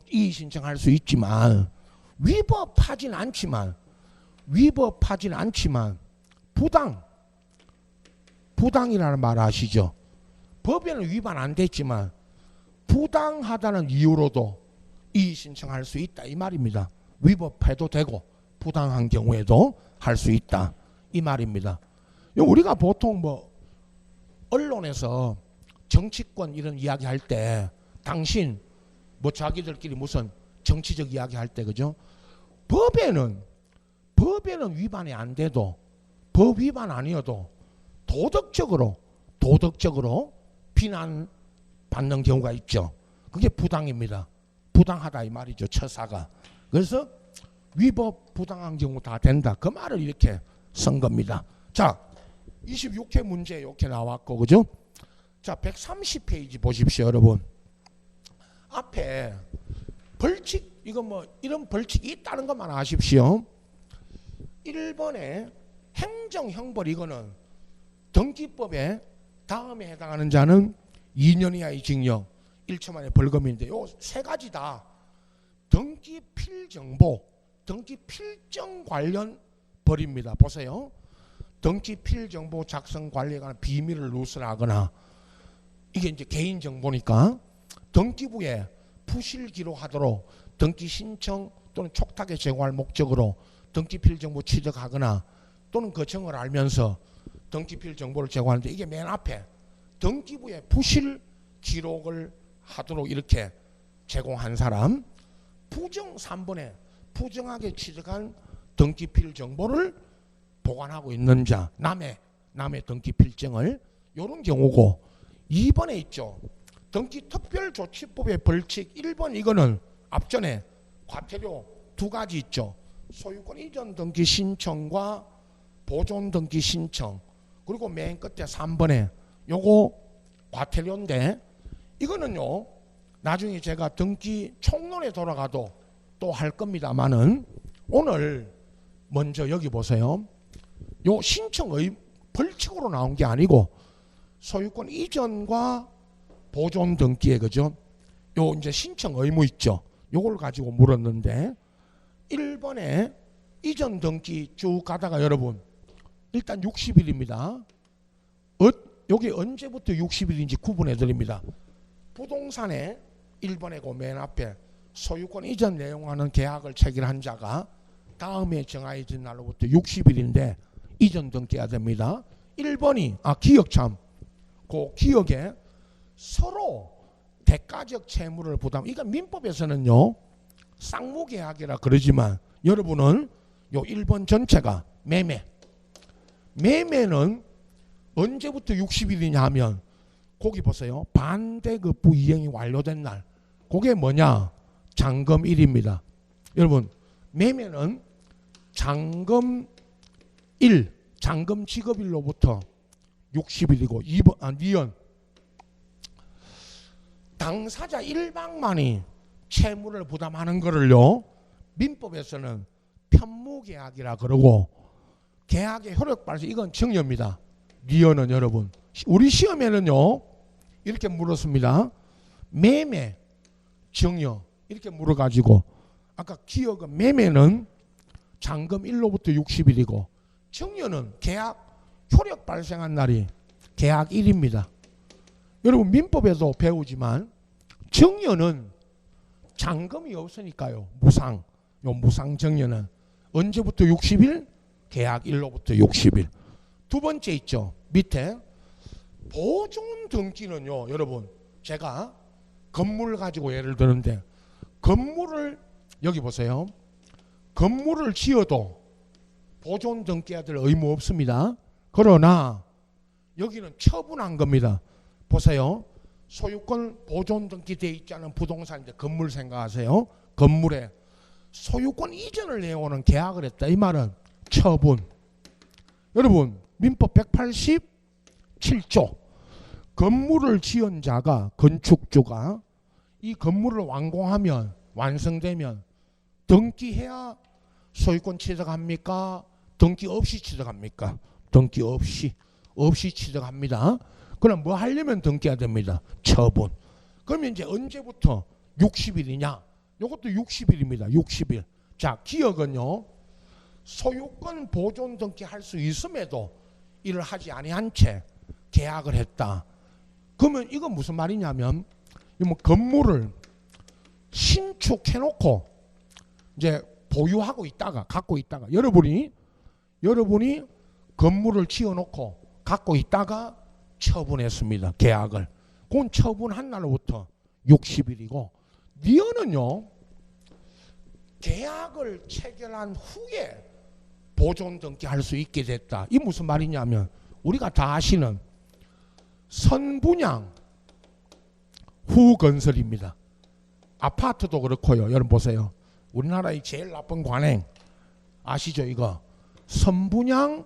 이의 신청할 수 있지만 위법하진 않지만 부당이라는 말 아시죠? 법에는 위반 안 됐지만 부당하다는 이유로도 이의 신청할 수 있다 이 말입니다. 위법해도 되고 부당한 경우에도 할 수 있다 이 말입니다. 우리가 보통 뭐 언론에서 정치권 이런 이야기 할 때 당신 뭐 자기들끼리 무슨 정치적 이야기 할 때 그죠? 법에는 위반이 안 돼도 법 위반 아니어도 도덕적으로 비난받는 경우가 있죠. 그게 부당입니다. 부당하다 이 말이죠. 처사가. 그래서 위법 부당한 경우 다 된다. 그 말을 이렇게 쓴 겁니다. 자 26회 문제 이렇게 나왔고 그죠? 자 130페이지 보십시오 여러분. 앞에 벌칙 이거 뭐 이런 벌칙이 있다는 것만 아십시오. 1번에 행정형벌 이거는 등기법에 다음에 해당하는 자는 2년 이하의 징역 1초 만에 벌금인데 요 세 가지 다 등기 필정보 등기 필정 관련 벌입니다. 보세요. 등기 필정보 작성 관리에 관한 비밀을 누설하거나 이게 이제 개인정보니까 등기부에 부실 기록하도록 등기 신청 또는 촉탁에 제공할 목적으로 등기필 정보 취득하거나 또는 그 정을 알면서 등기필 정보를 제공하는데, 이게 맨 앞에 등기부에 부실 기록을 하도록 이렇게 제공한 사람, 부정 3번에 부정하게 취득한 등기필 정보를 보관하고 있는 자, 남의 등기필증을, 이런 경우고, 2번에 있죠. 등기특별조치법의 벌칙 1번, 이거는 앞전에 과태료 두 가지 있죠. 소유권 이전 등기 신청과 보존 등기 신청, 그리고 맨 끝에 3번에 요거 과태료인데, 이거는요 나중에 제가 등기 총론에 돌아가도 또 할 겁니다만은, 오늘 먼저 여기 보세요. 요 신청의 벌칙으로 나온 게 아니고 소유권 이전과 보존 등기에, 그죠? 요 이제 신청 의무 있죠. 요걸 가지고 물었는데, 1번에 이전 등기 쭉 가다가 여러분 일단 60일입니다. 여기 언제부터 60일인지 구분해 드립니다. 부동산에 1번에 그 맨 앞에 소유권 이전 내용하는 계약을 체결한 자가 다음에 정하여진 날로부터 60일인데 이전 등기해야 됩니다. 1번이 기억 참, 그 기억에 서로 대가적 채무를 부담. 이거 민법에서는요 쌍무계약이라 그러지만, 여러분은 요 1번 전체가 매매는 언제부터 60일이냐 하면, 거기 보세요. 반대급부 이행이 완료된 날, 그게 뭐냐? 잔금일입니다. 여러분, 매매는 잔금일, 잔금 지급일로부터 60일이고, 니은 당사자 일방만이 채무를 부담하는 거를요 민법에서는 편무계약이라 그러고, 계약의 효력 발생, 이건 정여입니다. 니은은 여러분, 우리 시험에는요 이렇게 물었습니다. 매매 정여 이렇게 물어가지고, 아까 기억은 매매는 잔금일로부터 60일이고 정여는 계약 효력 발생한 날이 계약일입니다. 여러분 민법에도 배우지만 정여는 잔금이 없으니까요, 무상, 요 무상 정여는 언제부터 60일? 계약일로부터 60일. 두 번째 있죠, 밑에 보존 등기는요, 여러분 제가 건물 가지고 예를 드는데, 건물을 여기 보세요. 건물을 지어도 보존 등기해야 될 의무 없습니다. 그러나 여기는 처분한 겁니다. 보세요. 소유권 보존 등기되어 있지 않은 부동산인데 건물 생각하세요. 건물에 소유권 이전을 내오는 계약을 했다. 이 말은 처분. 여러분 민법 187조, 건물을 지은 자가, 건축주가 이 건물을 완공하면, 완성되면 등기해야 소유권 취득합니까? 등기 없이 취득합니까? 등기 없이 취득합니다. 그럼 뭐 하려면 등기해야 됩니다. 처분. 그러면 이제 언제부터 60일이냐? 이것도 60일입니다. 60일. 자, 기억은요, 소유권 보존 등기할 수 있음에도 이를 하지 아니한 채 계약을 했다. 그러면 이건 무슨 말이냐면, 뭐 건물을 신축해놓고 이제 보유하고 있다가, 갖고 있다가, 여러분이 건물을 지어놓고 갖고 있다가 처분했습니다. 계약을. 그건 처분한 날로부터 60일이고, 니은은요 계약을 체결한 후에 보존 등기할 수 있게 됐다. 이 무슨 말이냐면, 우리가 다 아시는 선분양 후 건설입니다. 아파트도 그렇고요. 여러분 보세요. 우리나라의 제일 나쁜 관행 아시죠? 이거 선분양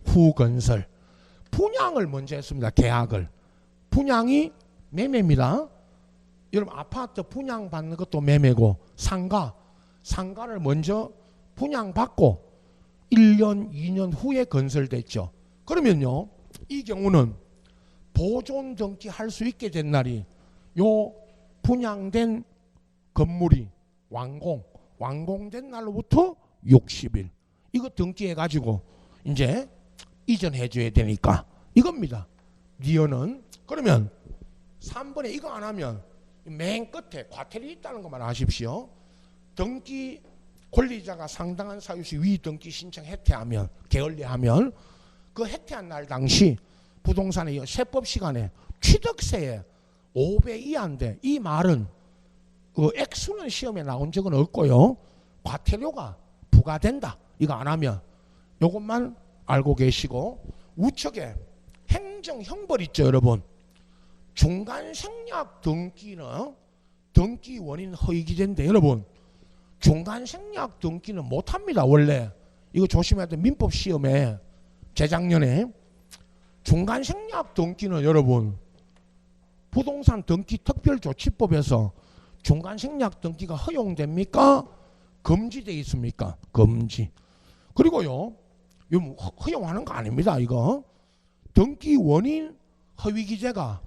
후 건설. 분양을 먼저 했습니다. 계약을. 분양이 매매입니다. 여러분 아파트 분양 받는 것도 매매고, 상가를 먼저 분양받고 1년 2년 후에 건설됐죠. 그러면요 이 경우는 보존 등기할 수 있게 된 날이 요 분양된 건물이 완공된 날로부터 60일. 이거 등기해 가지고 이제 이전해 줘야 되니까 이겁니다. 니은은. 그러면 3번에 이거 안 하면 맨 끝에 과태료 있다는 것만 아십시오. 등기 권리자가 상당한 사유 시 위 등기 신청 해태하면 게을리하면 그 해태한 날 당시 부동산의 세법 시간에 취득세에 5배 이하인데 이 말은 그 액수는 시험에 나온 적은 없고요. 과태료가 부과된다. 이거 안 하면 이것만 알고 계시고 우측에 행정 형벌 있죠, 여러분. 중간 생략 등기는 등기 원인 허위 기재인데 여러분 중간 생략 등기는 못합니다. 원래 이거 조심해야 돼. 민법 시험에 재작년에 중간 생략 등기는 여러분 부동산 등기 특별조치법에서 중간 생략 등기가 허용됩니까? 금지되어 있습니까? 금지. 그리고요, 이거 허용하는 거 아닙니다. 이거 등기 원인 허위 기재가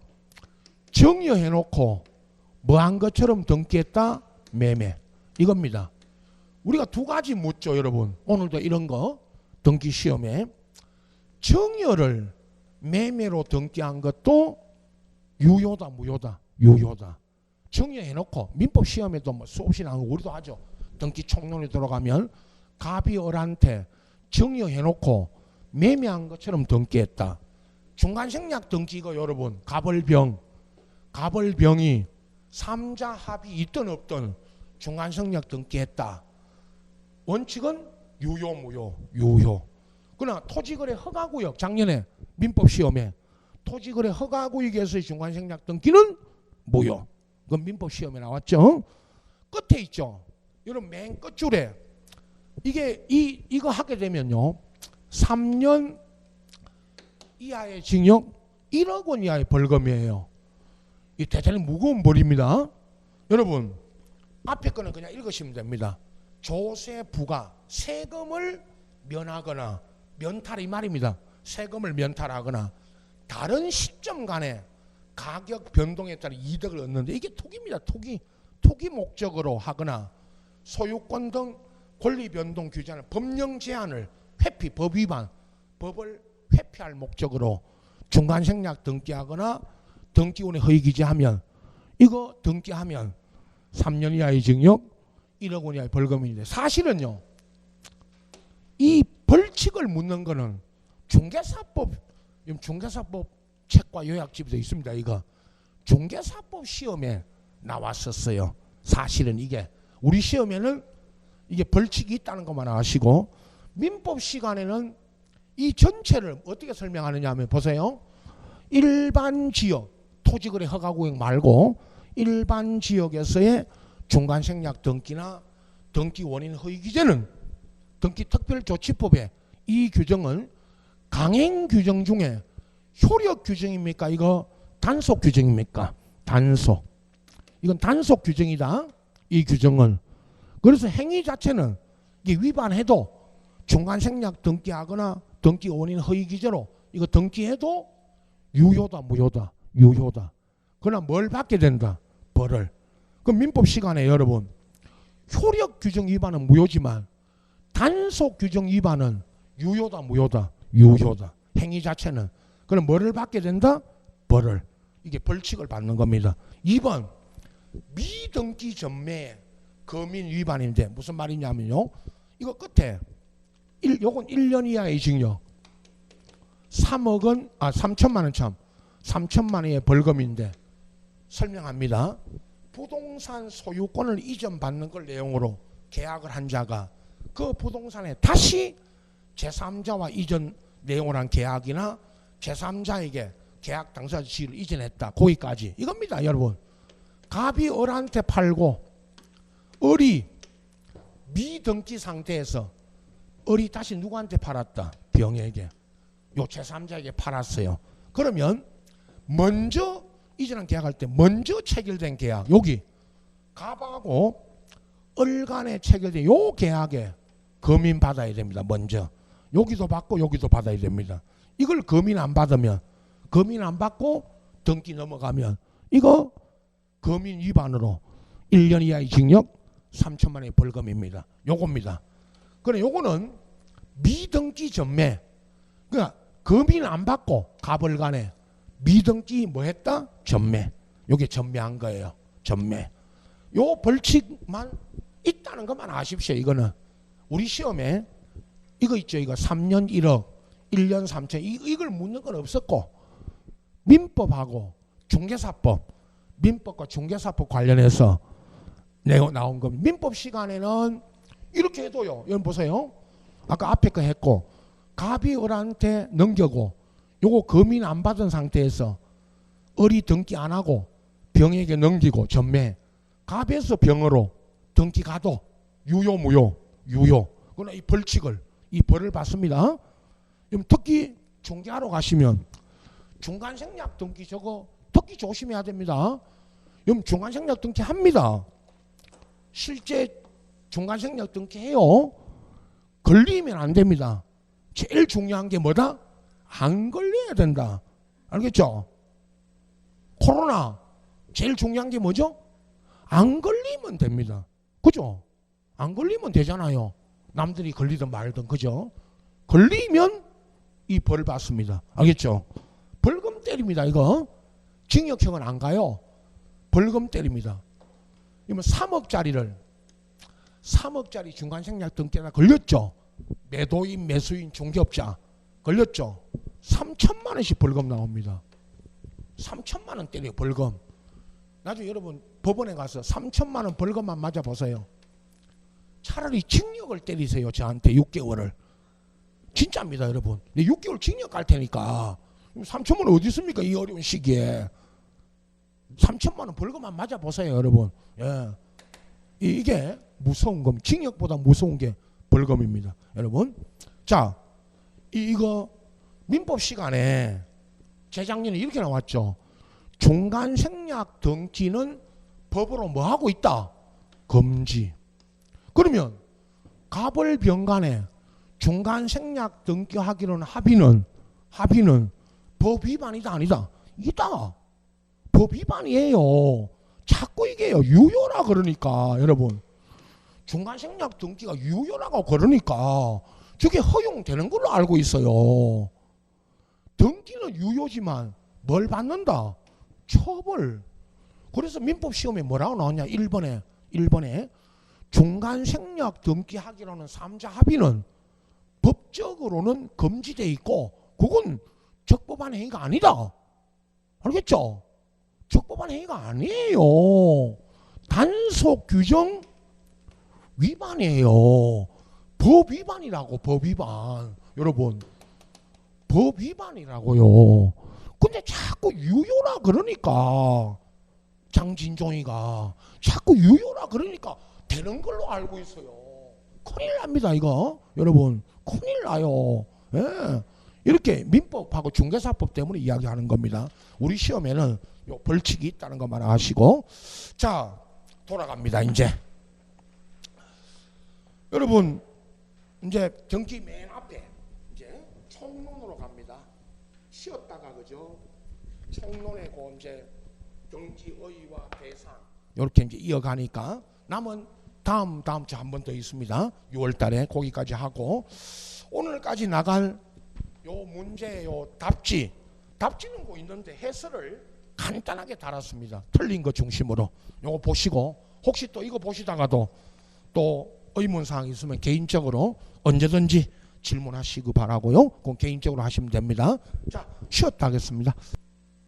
정여해놓고 뭐한 것처럼 등기했다 매매 이겁니다. 우리가 두 가지 묻죠, 여러분. 오늘도 이런 거 등기 시험에 정여를 매매로 등기한 것도 유효다 무효다? 유효다. 정여해놓고 민법 시험에도 뭐 수없이 나오고 우리도 하죠. 등기 총론에 들어가면 갑이 을한테 정여해놓고 매매한 것처럼 등기했다. 중간 생략 등기 이거 여러분 갑을병이 삼자 합이 있든 없든 중간 생략 등기했다. 원칙은 유효 무효? 유효. 그러나 토지거래 허가구역 작년에 민법 시험에 토지거래 허가구역에서의 중간 생략 등기는 무효. 그건 민법 시험에 나왔죠. 끝에 있죠. 여러분 맨 끝줄에 이게 이거 하게 되면요 3년 이하의 징역 1억 원 이하의 벌금이에요. 이 대단히 무거운 벌입니다. 여러분 앞에 거는 그냥 읽으시면 됩니다. 조세 부과 세금을 면하거나 면탈 이 말입니다. 세금을 면탈하거나 다른 시점 간에 가격 변동에 따라 이득을 얻는데 이게 토기입니다. 토기 목적으로 하거나 소유권 등 권리 변동 규제하는 법령 제한을 회피 법 위반 법을 회피할 목적으로 중간 생략 등기하거나 등기원에 허위 기재하면 이거 등기하면 3년 이하의 징역 1억 원 이하의 벌금인데 사실은요 이 벌칙을 묻는 거는 중개사법 책과 요약집에도 있습니다. 이거 중개사법 시험에 나왔었어요. 사실은 이게 우리 시험에는 이게 벌칙이 있다는 것만 아시고 민법 시간에는 이 전체를 어떻게 설명하느냐 하면 보세요. 일반 지역 토지거래 허가구역 말고 일반 지역에서의 중간 생략 등기나 등기 원인 허위 기재는 등기 특별조치법에 이 규정은 강행 규정 중에 효력 규정입니까? 이거 단속 규정입니까? 단속. 이건 단속 규정이다. 이 규정은. 그래서 행위 자체는 이게 위반해도 중간 생략 등기하거나 등기 원인 허위 기재로 이거 등기해도 유효다 무효다? 유효다. 그러나 뭘 받게 된다? 벌을. 그럼 민법 시간에 여러분 효력 규정 위반은 무효지만 단속 규정 위반은 유효다 무효다? 유효다. 행위 자체는. 그럼 뭐를 받게 된다? 벌을. 이게 벌칙을 받는 겁니다. 2번 미등기 전매 거민 위반인데 무슨 말이냐면요. 이거 끝에 요건 1년 이하의 징역 3천만 원 참 3천만 원의 벌금인데 설명합니다. 부동산 소유권을 이전받는 걸 내용으로 계약을 한 자가 그 부동산에 다시 제3자와 이전 내용을 한 계약이나 제3자에게 계약 당사자 지위를 이전했다. 거기까지 이겁니다. 여러분 갑이 을한테 팔고 을이 미등기 상태에서 을이 다시 누구한테 팔았다? 병에게. 요 제3자에게 팔았어요. 그러면 먼저 이전한 계약할 때 먼저 체결된 계약 여기 갑하고 을 간에 체결된 요 계약에 금인 받아야 됩니다. 먼저 여기도 받고 여기도 받아야 됩니다. 이걸 금인 안 받으면 금인 안 받고 등기 넘어가면 이거 금인 위반으로 1년 이하의 징역 3천만 원의 벌금입니다. 요겁니다. 그래 요거는 미등기 전매 그러니까 금인 안 받고 갑을 간에 미등기 뭐 했다? 전매. 요게 전매한 거예요. 전매. 요 벌칙만 있다는 것만 아십시오. 이거는 우리 시험에 이거 있죠. 이거 3년 1억 1년 3천 이걸 묻는 건 없었고, 민법하고 중개사법, 민법과 중개사법 관련해서 내가 나온 겁니다. 민법 시간에는 이렇게 해도요. 여러분 보세요. 아까 앞에 거 했고 갑이 을한테 넘겨고 요거 금인 안 받은 상태에서 을이 등기 안 하고 병에게 넘기고 전매, 갑에서 병으로 등기 가도 유효 무효? 유효. 그러나 이 벌칙을, 이 벌을 받습니다. 특히 중개하러 가시면 중간생략 등기 저거 특히 조심해야 됩니다. 중간생략 등기 합니다. 실제 중간생략 등기 해요. 걸리면 안 됩니다. 제일 중요한 게 뭐다? 안 걸려야 된다. 알겠죠? 코로나 제일 중요한 게 뭐죠? 안 걸리면 됩니다. 그죠? 안 걸리면 되잖아요. 남들이 걸리든 말든. 그죠? 걸리면 이 벌 받습니다. 알겠죠? 벌금 때립니다. 이거 징역형은 안 가요. 벌금 때립니다. 이면 3억짜리 중간생략 등기가 걸렸죠. 매도인, 매수인, 중개업자 걸렸죠. 3천만 원씩 벌금 나옵니다. 3천만 원 때려요. 벌금. 나중에 여러분 법원에 가서 3천만 원 벌금만 맞아 보세요. 차라리 징역을 때리세요. 저한테 6개월을. 진짜입니다, 여러분. 6개월 징역 갈 테니까. 3천만 원 어디 있습니까? 이 어려운 시기에. 3천만 원 벌금만 맞아 보세요, 여러분. 예. 이게 무서운 겁니다. 징역보다 무서운 게 벌금입니다, 여러분. 자, 이거 민법 시간에 재작년에 이렇게 나왔죠. 중간생략 등기는 법으로 뭐 하고 있다? 금지. 그러면 갑을병간에 중간생략 등기하기로는 합의는 법 위반이다 아니다? 이다. 법 위반이에요. 자꾸 이게요 유효라 그러니까. 여러분 중간생략 등기가 유효라고 그러니까 저게 허용되는 걸로 알고 있어요. 등기는 유효지만 뭘 받는다? 처벌. 그래서 민법 시험에 뭐라고 나왔냐? 1번에 중간생략 등기하기로는 3자 합의는 법적으로는 금지되어 있고 그건 적법한 행위가 아니다. 알겠죠? 적법한 행위가 아니에요. 단속 규정 위반이에요. 법 위반이라고. 법 위반. 여러분 법 위반이라고요. 근데 자꾸 유효라 그러니까 장진종이가 자꾸 유효라 그러니까 되는 걸로 알고 있어요. 큰일 납니다 이거. 여러분 큰일 나요. 예. 이렇게 민법하고 중개사법 때문에 이야기하는 겁니다. 우리 시험에는 요 벌칙이 있다는 것만 아시고. 자, 돌아갑니다. 이제 여러분 이제 등기 맨 앞에 이제 총론으로 갑니다. 쉬었다가 그죠? 총론에 그 이제 등기 의의와 대상 이렇게 이제 이어가니까 남은 다음 주 한 번 더 있습니다. 6월달에 거기까지 하고 오늘까지 나갈 요 문제 요 답지는 뭐 있는데 해설을 간단하게 달았습니다. 틀린 거 중심으로 요거 보시고 혹시 또 이거 보시다가도 또 의문사항 있으면 개인적으로 언제든지 질문하시기 바라고요. 그건 개인적으로 하시면 됩니다. 자, 쉬었다 하겠습니다.